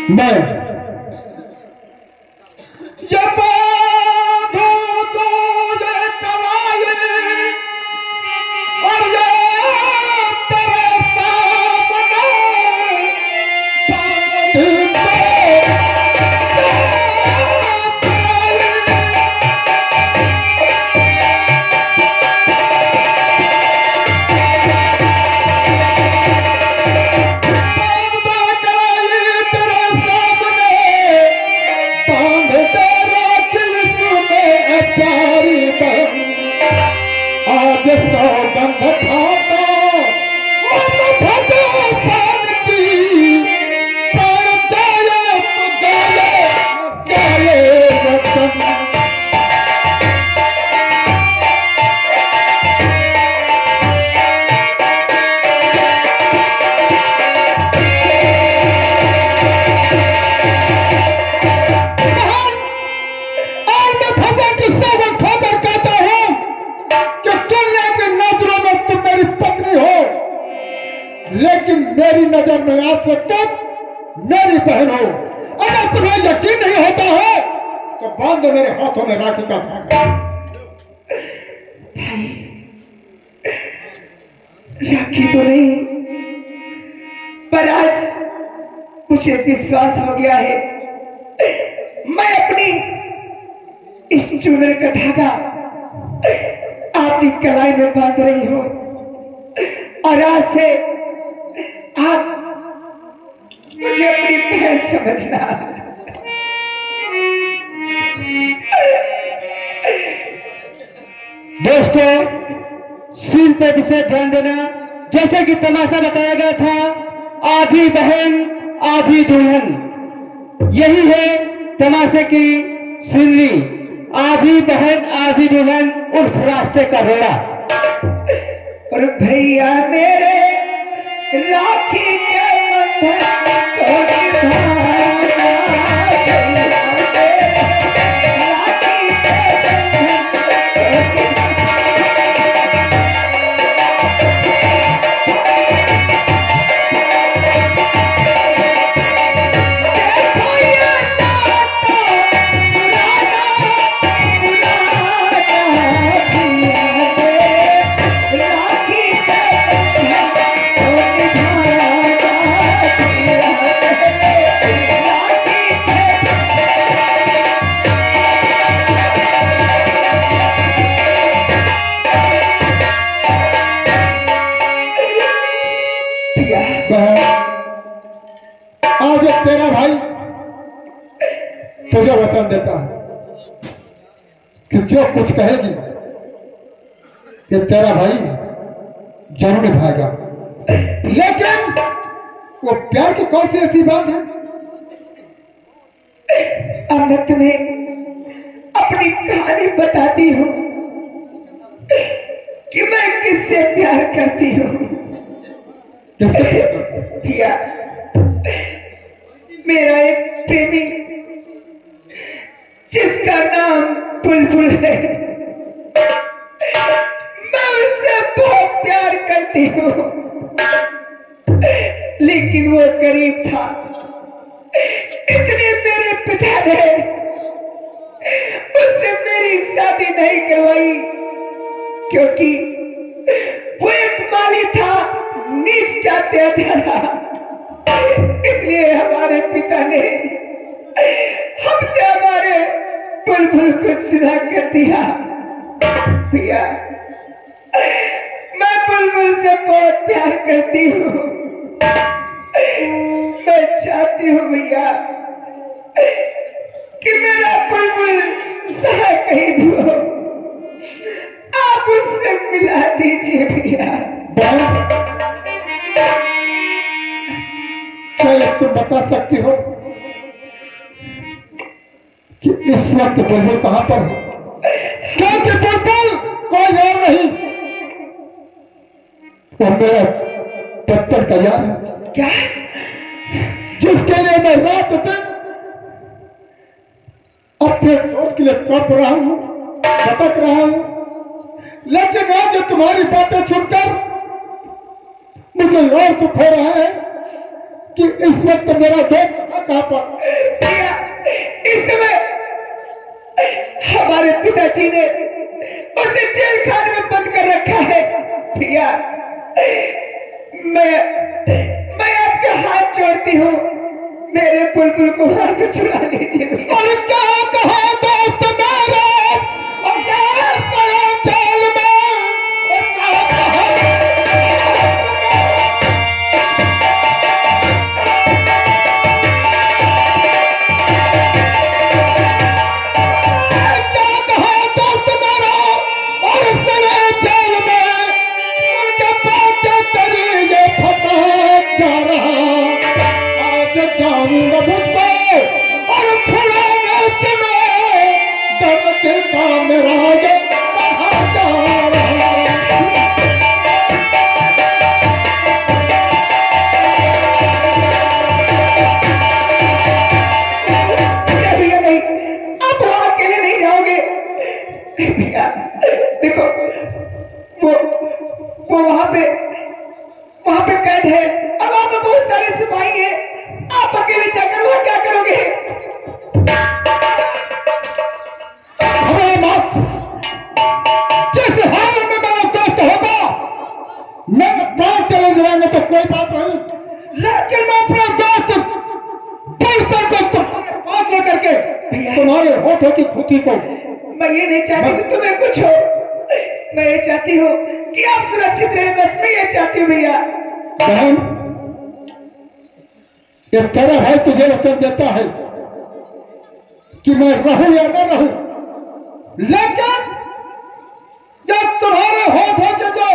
मैं ये बांधो तो ये कलाई और ये तेरे सामने बांध दो। सौगंध खाता पान की पर जाए जाए वतन। लेकिन मेरी नजर में आज से तुम मेरी बहन हो। अगर तुम्हें यकीन नहीं होता है तो बांध दो मेरे हाथों में राखी का धागा। राखी तो नहीं, पर आज मुझे विश्वास हो गया है मैं अपनी इस चूनर का धागा आपकी कलाई में बांध रही हूं और आज से आप मुझे अपनी बहन समझना। दोस्तों, सीन पे विशेष ध्यान देना। जैसे कि तमाशा बताया गया था, आधी बहन आधी दुल्हन, यही है तमाशे की सीनरी। आधी बहन आधी दुल्हन उर्फ रास्ते का रोड़ा। और भैया मेरे राखी के बंधन को निभाना, राखी के बंधन आज तेरा भाई तुझे वचन देता है कि जो कुछ कहेगी कि तेरा भाई जरूर निभाएगा। लेकिन वो प्यार की कौन सी ऐसी बात है? अब मैं तुम्हें अपनी कहानी बताती हूँ कि मैं किससे प्यार करती हूँ। भैया, मेरा एक प्रेमी जिसका नाम बुलबुल है, मैं उससे बहुत प्यार करती हूँ, लेकिन वो गरीब था, इसलिए मेरे पिता ने उससे मेरी शादी नहीं करवाई, क्योंकि वो एक माली था, नीच जाते था। इसलिए हमारे पिता ने हमसे हमारे बुलबुल को जुदा कर दिया। भैया, मैं बुलबुल से बहुत प्यार करती हूँ। मैं चाहती हूँ भैया कि मेरा बुलबुल सहा कहीं भी हो, आप उससे मिला दीजिए भैया। क्या तुम बता सकती हो कि इस वक्त बुलबुल कहां पर है? क्योंकि बुलबुल कोई और नहीं, वो मेरा दफ्तर का यार है। क्या? जिसके लिए मैं रात दिन अपने दोस्त के लिए तड़प रहा हूं, भटक रहा हूं, लेकिन आज तुम्हारी बातें सुनकर मुझे और दुख हो रहा है कि इस वक्त मेरा दोस्त कहां पर? भैया इस समय हमारे पिताजी ने उसे जेल खाने में बंद कर रखा है। भैया मैं आपके हाथ जोड़ती हूँ, मेरे बुलबुल को वहां से छुड़ा लीजिए भैया। और क्या कहा दोस्त मेरा और क्या पड़ा जेल में और क्या कहा? जाऊंगा मुझको और फुलाने से दर्द दिल का मेरा कहा जा रहा। भैया नहीं, आप वहां अकेले नहीं जाओगे भैया। देखो वो वहां पे कैद है और वहां पे बहुत सारे सिपाही हैं। आप अकेले जाकर वहां क्या करोगे? हमें मत, जिस हाल में मेरा दोस्त होगा मेरे प्राण चले जाएंगे तो कोई बात नहीं, लेकिन मैं अपना दोस्त पुलिस को तुम्हारे पास लेकर के तुम्हारे होठों की खुशी को। मैं ये नहीं चाहती कि तुम्हें कुछ हो, मैं ये चाहती हूँ कि आप सुरक्षित रहे, बस मैं ये चाहती हूँ भैया। बहन, ये तेरा भाई तुझे वचन देता है कि मैं रहूं या न रहूं, लेकिन जब तुम्हारे होठों के जो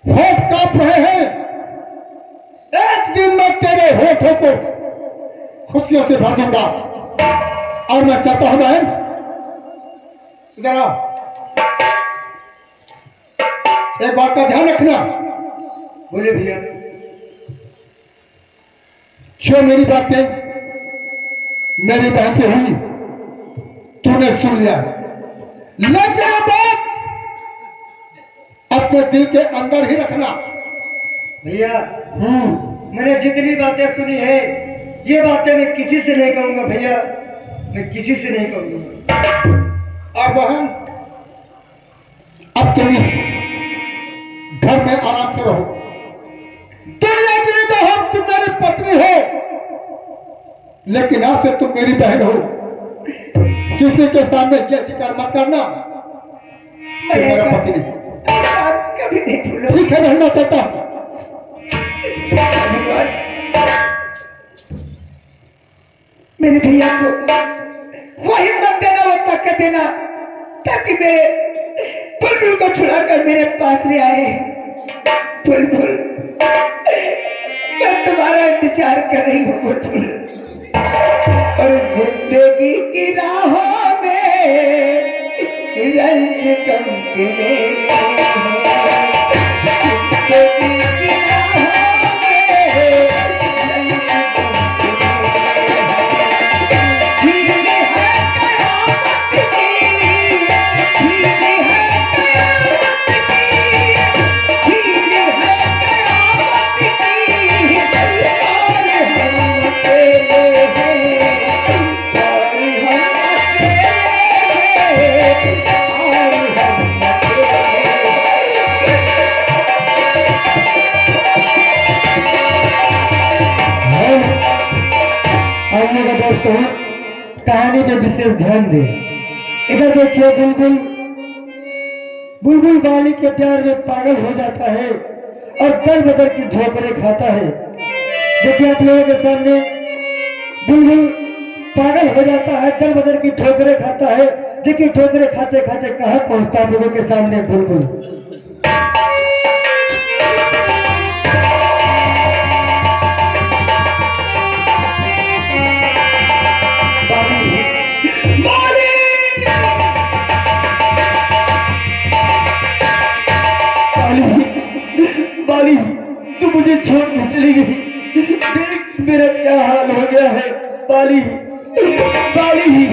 होठ कांप रहे हैं, एक दिन मैं तेरे होठों को खुशियों से भर दूंगा। और मैं चाहता हूं बहन, इधर आओ, एक बात का ध्यान रखना। बोले भैया। जो मेरी बातें मेरी बहन से हुई तूने सुन लिया, लेकिन ये बात अपने दिल के अंदर ही रखना। भैया मैंने जितनी बातें सुनी है ये बातें मैं किसी से नहीं कहूंगा भैया, मैं किसी से नहीं कहूंगा। और बहन, अब तुम घर में आराम से रहो। दुनिया की निगाहों तुम मेरी पत्नी हो, लेकिन आज से तुम मेरी बहन हो। किसी के सामने ये जिक्र मत करना कि मेरा पति नहीं। कभी नहीं भूलो। ठीक है, रहना चाहता हूं। मेरे भैया को वो हिम्मत देना, वो ताकत देना, ताकि मेरे बुलबुल को छुड़ाकर मेरे पास ले आए। बुलबुल, मैं तुम्हारा इंतजार कर रही हूँ बुलबुल। और जिंदगी की राहों में रंज गम के मेरे जिंदगी की राहों में रंज गम के मेरे। धीरे है कयामत की, धीरे है कयामत की, धीरे है कयामत की। और हम अकेले हैं, और हम अकेले हैं, और हम अकेले हैं। आइए का दोस्तों, कहानी पे विशेष ध्यान दें। इधर देखिए, बुलबुल बुलबुल बाली के प्यार में पागल हो जाता है और दर बदर की ठोकरें खाता है। देखिए आप लोगों के सामने बुलबुल पागल हो जाता है, दर बदर की ठोकरें खाता है। देखिए ठोकरें खाते खाते कहाँ पहुंचता है लोगों के सामने बुलबुल। बाली, तू मुझे छोड़ के चली गई। देख मेरा क्या हाल हो गया है बाली। बाली,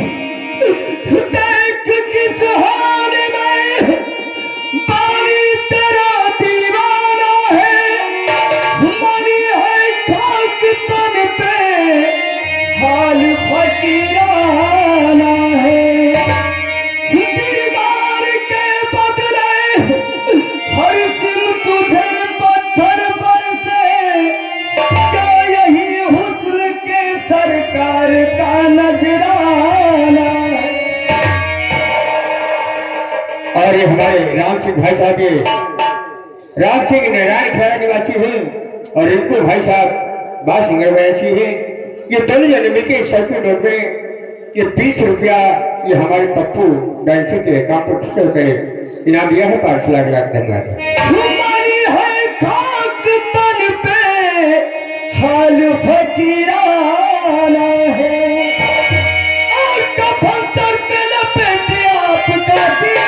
देख किस हाल में बाली तेरा दीवाना है। बाली है भाई साहब ये राम सिंह नारायण खेड़ा निवासी हैं और इनको भाई साहब बासिंगर बयासी है। ये दोनों जने मिलकर सर्किट रोड में ये 20 रुपया ये हमारे पप्पू डांसर के कॉम्पिटिशन पे इनाम दिया है। 5 लाख धन्यवाद। हमारी है खाक तन पे हाल फकीराना है और कफन सर पे लपेटे आपका दिया।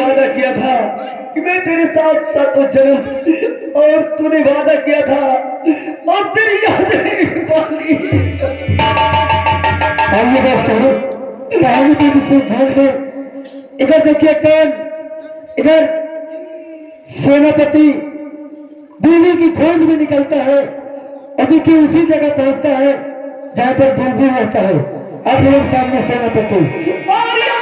वादा किया था कि मैं तेरे साथ सातों जन्म और तूने वादा किया था और तेरी यादें वाली। आइए दोस्तों कहानी पे विशेष ध्यान दे। इधर देखिए टर्न, इधर सेनापति बीवी की खोज में निकलता है और देखिए उसी जगह पहुंचता है जहां पर बुलबुल रहता है। अब लोग सामने सेनापति और